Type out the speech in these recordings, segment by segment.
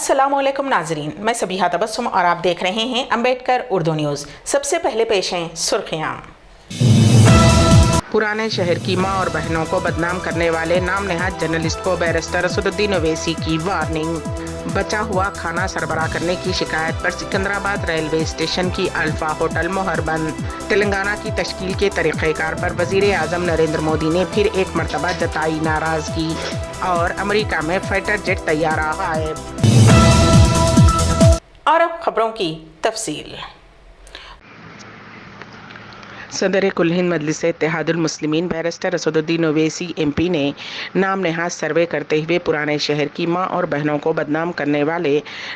अस्सलामुअलैकुम नाजरीन, मैं सबीहा तबस्सुम और आप देख रहे हैं अम्बेडकर उर्दू न्यूज़। सबसे पहले पेश हैं सुर्खियाँ। पुराने शहर की मां और बहनों को बदनाम करने वाले नाम नेहाद जर्नलिस्ट को बैरिस्टर असदुद्दीन ओवैसी की वार्निंग। बचा हुआ खाना सरबराह करने की शिकायत पर सिकंदराबाद रेलवे स्टेशन की अल्फा होटल मोहर बंद। तेलंगाना की तश्कील के तरीक़ेकार पर वज़ीर आज़म नरेंद्र मोदी ने फिर एक मरतबा जताई नाराज़गी। और अमेरिका में फाइटर जेट तैयारा गायब। और अब खबरों की तफसील। सदर कुल हिंद मजलिस इत्तेहादुल मुस्लिमीन बैरिस्टर असदुद्दीन ओवैसी MP ने नाम नेहाद सर्वे करते हुए पुराने शहर की मां और बहनों को बदनाम करने वाले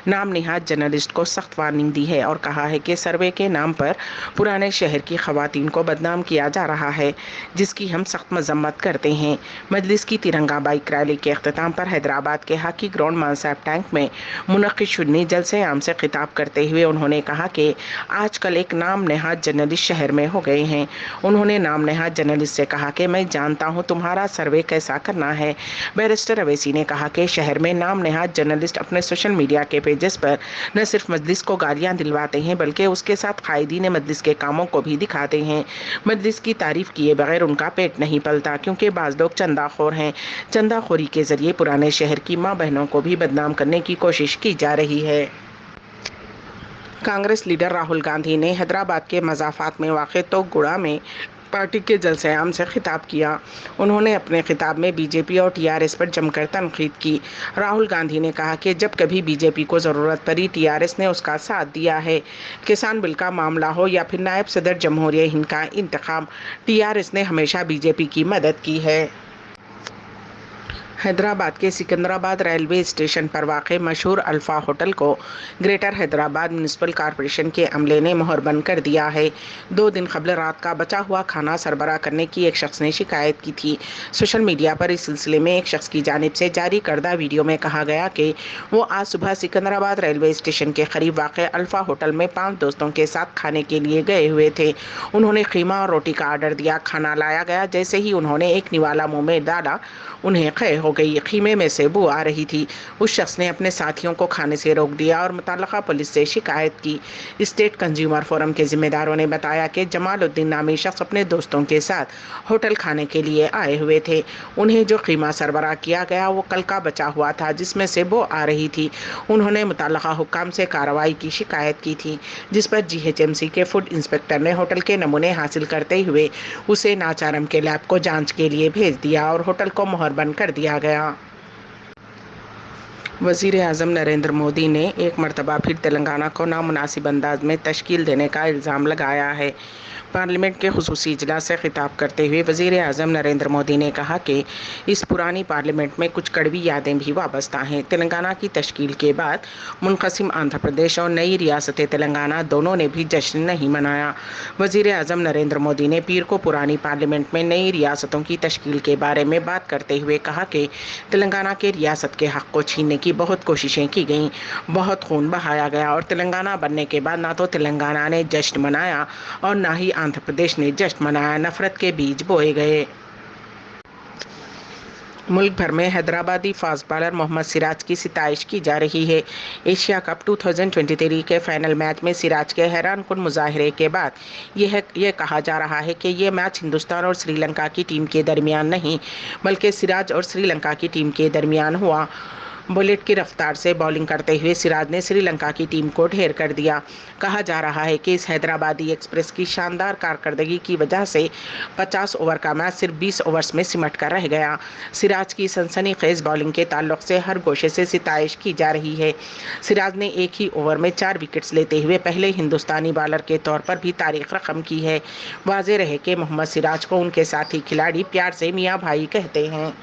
नाम नेहाद जर्नलिस्ट को सख्त वार्निंग दी है और कहा है कि सर्वे के नाम पर पुराने शहर की खवातीन को बदनाम किया जा रहा है, जिसकी हम सख्त मजम्मत करते हैं। मजलिस की तिरंगा बाइक रैली के अख्ताम पर हैदराबाद के हॉकी ग्राउंड मानसाब टैंक में मुनक्किद शुन्नी जलसे आम से खिताब करते हुए उन्होंने कहा कि आजकल एक नाम नेहाद जर्नलिस्ट शहर में हो गए हैं। उन्होंने नाम नेहाद जर्नलिस्ट से कहा कि मैं जानता हूं तुम्हारा सर्वे कैसा करना है। बैरिस्टर ओवैसी ने कहा कि शहर में नाम नेहाद जर्नलिस्ट अपने सोशल मीडिया के पेजेस पर न सिर्फ मजलिस को गालियां दिलवाते हैं बल्कि उसके साथ कायदीन मजलिस के कामों को भी दिखाते हैं। मजलिस की तारीफ किए बगैर उनका पेट नहीं पलता, क्योंकि बाज लोग चंदाखोर हैं। चंदाखोरी के जरिए पुराने शहर की माँ बहनों को भी बदनाम करने की कोशिश की जा रही है। कांग्रेस लीडर राहुल गांधी ने हैदराबाद के मज़ाफात में वाक़ तोगुड़ा में पार्टी के जलसे आम से खिताब किया। उन्होंने अपने खिताब में बीजेपी और TRS पर जमकर तनकीद की। राहुल गांधी ने कहा कि जब कभी बीजेपी को ज़रूरत पड़ी TRS ने उसका साथ दिया है। किसान बिल का मामला हो या फिर नायब सदर जमहूरिया हिंद का इंतखाब, TRS ने हमेशा बीजेपी की मदद की है। हैदराबाद के सिकंदराबाद रेलवे स्टेशन पर वाक़ मशहूर अल्फा होटल को ग्रेटर हैदराबाद म्यूनिसिपल कॉरपोरेशन के अमले ने मोहर बंद कर दिया है। 2 दिन कबल रात का बचा हुआ खाना सरबराह करने की एक शख्स ने शिकायत की थी। सोशल मीडिया पर इस सिलसिले में एक शख्स की जानिब से जारी करदा वीडियो में कहा गया कि वो आज सुबह सिकंदराबाद रेलवे स्टेशन के करीब वाक़ अल्फा होटल में 5 दोस्तों के साथ खाने के लिए गए हुए थे। उन्होंने खीमा और रोटी का आर्डर दिया। खाना लाया गया। जैसे ही उन्होंने एक निवाला मुँह में डाला, उन्हें क़य हो गई। खीमे में से बू आ रही थी। उस शख्स ने अपने साथियों को खाने से रोक दिया और मुतल्लका पुलिस से शिकायत की। स्टेट कंज्यूमर फोरम के जिम्मेदारों ने बताया कि जमालुद्दीन नामी शख्स अपने दोस्तों के साथ होटल खाने के लिए आए हुए थे। उन्हें जो खीमा सरबराह किया गया वो कल का बचा हुआ था, जिसमें से बू आ रही थी। उन्होंने मुतल्लका हुक्काम से कार्रवाई की शिकायत की थी, जिस पर GHMC के फूड इंस्पेक्टर ने होटल के नमूने हासिल करते हुए उसे नाचारम के लैब को जांच के लिए भेज दिया और होटल को मोहर बंद कर दिया गया। वज़ीर आज़म नरेंद्र मोदी ने एक मरतबा फिर तेलंगाना को नामुनासिब अंदाज में तश्कील देने का इल्ज़ाम लगाया है। पार्लियामेंट के खुसूसी इजलास से खिताब करते हुए वज़ीर आज़म नरेंद्र मोदी ने कहा कि इस पुरानी पार्लियामेंट में कुछ कड़वी यादें भी वाबस्ता हैं। तेलंगाना की तश्कील के बाद मुनक़सिम आंध्र प्रदेश और नई रियासत तेलंगाना दोनों ने भी जश्न नहीं मनाया। वज़ीर आज़म नरेंद्र मोदी ने पीर को पुरानी पार्लियामेंट में नई रियासतों की तश्कील के बारे में बात करते हुए कहा कि तेलंगाना के रियासत के हक़ को छीनने की बहुत कोशिशें की गईं, बहुत खून बहाया गया और तेलंगाना बनने के बाद ना तो तेलंगाना ने जश्न मनाया और ना ही आंध्र प्रदेश ने जश्न मनाया। नफरत के बीज बोए गए। मुल्क भर में हैदराबादी फास्ट बॉलर मोहम्मद सिराज की सिताइश की जा रही है। एशिया कप 2023 के फाइनल मैच में सिराज के हैरान कुन मुजाहरे के बाद यह कहा जा रहा है कि यह मैच हिंदुस्तान और श्रीलंका की टीम के दरमियान नहीं बल्कि सिराज और श्रीलंका की टीम के दरमियान हुआ। बुलेट की रफ्तार से बॉलिंग करते हुए सिराज ने श्रीलंका की टीम को ढेर कर दिया। कहा जा रहा है कि इस हैदराबादी एक्सप्रेस की शानदार कारकर्दगी की वजह से 50 ओवर का मैच सिर्फ 20 ओवर्स में सिमट कर रह गया। सिराज की सनसनीखेज बॉलिंग के ताल्लुक से हर गोशे से सिताइश की जा रही है। सिराज ने एक ही ओवर में 4 विकेट्स लेते हुए पहले हिंदुस्तानी बॉलर के तौर पर भी तारीख रकम की है। वाज़ेह रहे कि मोहम्मद सिराज को उनके साथी खिलाड़ी प्यार से मियाँ भाई कहते हैं।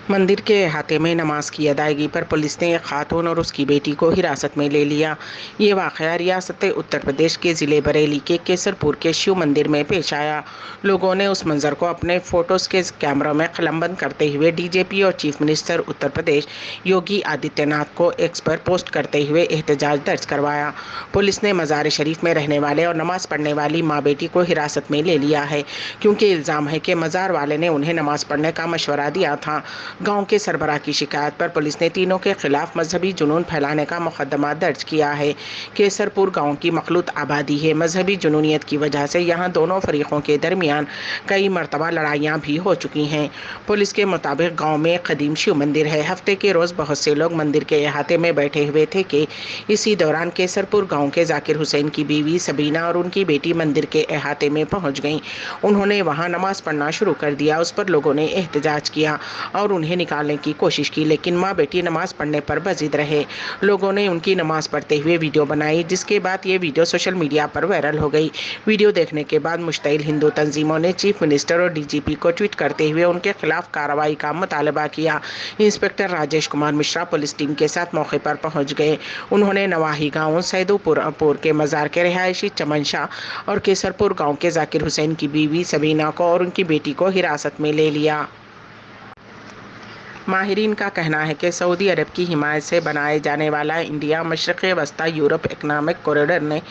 मंदिर के अहाते में नमाज की अदायगी पर पुलिस ने एक खातून और उसकी बेटी को हिरासत में ले लिया। ये वाक़या रियासत उत्तर प्रदेश के ज़िले बरेली के केसरपुर के शिव मंदिर में पेश आया। लोगों ने उस मंजर को अपने फ़ोटोज़ के कैमरों में कलमबंद करते हुए DGP और चीफ मिनिस्टर उत्तर प्रदेश योगी आदित्यनाथ को एक्स पर पोस्ट करते हुए एहतजाज दर्ज करवाया। पुलिस ने मज़ार शरीफ में रहने वाले और नमाज़ पढ़ने वाली माँ बेटी को हिरासत में ले लिया है, क्योंकि इल्ज़ाम है कि मज़ार वाले ने उन्हें नमाज़ पढ़ने का मशवरा दिया था। गांव के सरबराह की शिकायत पर पुलिस ने तीनों के खिलाफ मजहबी जुनून फैलाने का मुकदमा दर्ज किया है। केसरपुर गांव की मखलूत आबादी है। मजहबी जुनूनियत की वजह से यहां दोनों फरीकों के दरमियान कई मरतबा लड़ाइयां भी हो चुकी हैं। पुलिस के मुताबिक गांव में कदीम शिव मंदिर है। हफ्ते के रोज बहुत से लोग मंदिर के अहाते में बैठे हुए थे कि इसी दौरान केसरपुर गांव के जाकिर हुसैन की बीवी सबीना और उनकी बेटी मंदिर के अहाते में पहुंच गईं। उन्होंने वहां नमाज पढ़ना शुरू कर दिया। उस पर लोगों ने एहतजाज किया और उन्हें निकालने की कोशिश की, लेकिन मां बेटी नमाज पढ़ने पर बजिद रहे। लोगों ने उनकी नमाज पढ़ते हुए वीडियो बनाई, जिसके बाद ये वीडियो सोशल मीडिया पर वायरल हो गई। वीडियो देखने के बाद मुश्तइल हिंदू तंजीमों ने चीफ मिनिस्टर और डीजीपी को ट्वीट करते हुए उनके खिलाफ कार्रवाई का मुतालबा किया। Inspector Rajesh Kumar Mishra police team के साथ मौके पर पहुंच गए। उन्होंने नवाही गांव सैदुपुर के मजार के रिहायशी चमन शाह और केसरपुर गांव के जाकिर हुसैन की बीवी सबीना को और उनकी बेटी को हिरासत में ले लिया। माहिरीन का कहना है कि सऊदी अरब की हिमायत से बनाए जाने वाला इंडिया मशरक़ वस्ता यूरोप इकनॉमिक कॉरिडोर ने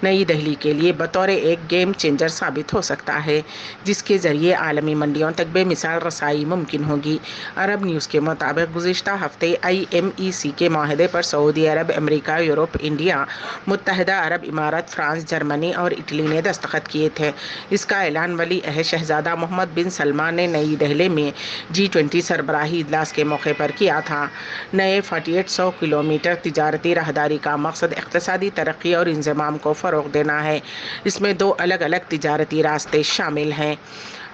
नई दिल्ली के लिए बतौर एक गेम चेंजर साबित हो सकता है, जिसके ज़रिए आलमी मंडियों तक बेमिसाल रसाई मुमकिन होगी। अरब न्यूज़ के मुताबिक गुज़िश्ता हफ्ते IMEC के माहदे पर सऊदी अरब, अमेरिका, यूरोप, इंडिया, मुत्तहिदा अरब इमारात, फ्रांस, जर्मनी और इटली ने दस्तखत किए थे। इसका ऐलान वली अहद शहजादा मोहम्मद बिन सलमान ने नई दिल्ली में G20 सरबराही इजलास के मौके पर किया था। नए 4800 किलोमीटर तिजारती राहदारी का मकसद इक़्तिसादी तरक्की और इंज़माम को फ़रोग़ देना है। इसमें 2 अलग अलग तिजारती रास्ते शामिल हैं,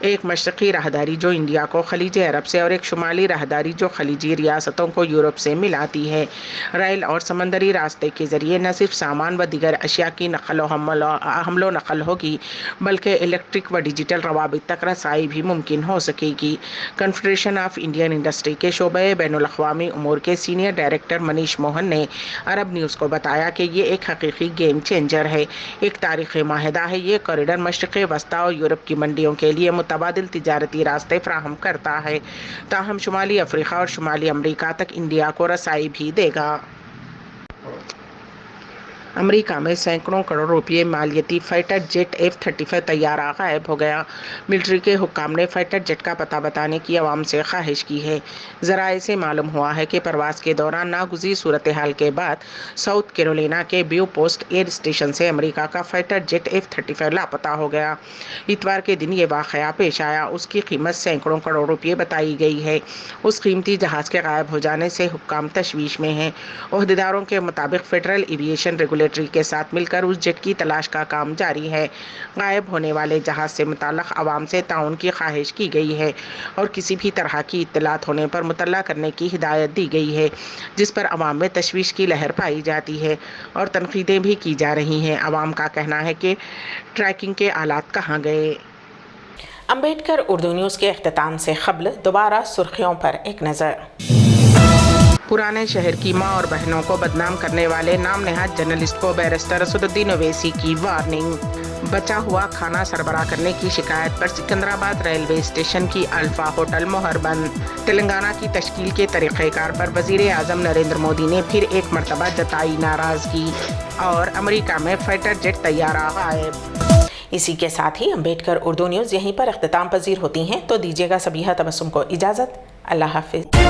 एक मशरक़ी राहदारी जो इंडिया को खलीज अरब से और एक शुमाली राहदारी जो खलीजी रियासतों को यूरोप से मिलाती है। रेल और समंदरी रास्ते के ज़रिए न सिर्फ सामान व दीगर अशिया की हमलो नकल होगी, बल्कि इलेक्ट्रिक व डिजिटल रवाबित तक रसाई भी मुमकिन हो सकेगी। कन्फेडरेशन ऑफ इंडियन इंडस्ट्री के शोबे बैनुल अक़वामी उमूर के सीनियर डायरेक्टर मनीष मोहन ने अरब न्यूज़ को बताया कि ये एक हकीकी गेम चेंजर है, एक तारीख़ी माहिदा है। ये कॉरिडोर मशरक़ वस्ता और यूरोप की मंडियों के लिए मुतबादिल तिजारती रास्ते फ्राहम करता है, ताहम शुमाली अफ्रीका और शुमाली अमरीका तक इंडिया को रसाई भी देगा। अमेरिका में सैकड़ों करोड़ रुपये मालियती फाइटर जेट F-35 तैयारा गायब हो गया। मिलिट्री के हुक्काम ने फाइटर जेट का पता बताने की आवाम से ख्वाहिश की है। ज़राए से मालूम हुआ है कि परवाज़ के दौरान नागुज़ीर सूरत हाल के बाद साउथ कैरोलिना के ब्यू पोस्ट एयर स्टेशन से अमेरिका का फाइटर जेट F-35 लापता हो गया। इतवार के दिन ये वाक़या पेश आया। उसकी कीमत सैकड़ों करोड़ रुपये बताई गई है। उस कीमती जहाज़ के गायब हो जाने से हुक्काम तशवीश में हैं। ओहदेदारों के मुताबिक फेडरल एविएशन रेगुलेटरी के साथ मिलकर उस जेट की तलाश का काम जारी है। गायब होने वाले जहाज से मुताल्लिक़ आवाम से ताउन की ख्वाहिश की गई है और किसी भी तरह की इत्तलात होने पर मुतल्ला करने की हिदायत दी गई है, जिस पर आवाम में तशवीश की लहर पाई जाती है और तनकीदें भी की जा रही हैं। आवाम का कहना है कि ट्रैकिंग के आलात कहाँ गए। अम्बेडकर उर्दू न्यूज़ के अख्तिताम से क़ब्ल दोबारा सुर्खियों पर एक नज़र। पुराने शहर की मां और बहनों को बदनाम करने वाले नाम नेहाद जर्नलिस्ट को बैरिस्टर असदुद्दीन ओवैसी की वार्निंग। बचा हुआ खाना सरबराह करने की शिकायत पर सिकंदराबाद रेलवे स्टेशन की अल्फा होटल मोहर बंद। तेलंगाना की तश्कील के तरीक़ेकार पर वज़ीर आज़म नरेंद्र मोदी ने फिर एक मरतबा जताई नाराज़गी। और अमेरिका में फाइटर जेट तैयारा गायब। इसी के साथ ही अम्बेडकर उर्दू न्यूज़ यहीं पर अख्तिताम पजीर होती हैं, तो दीजिएगा सबीहा तबस्सुम को इजाज़त। अल्लाह हाफ़िज़।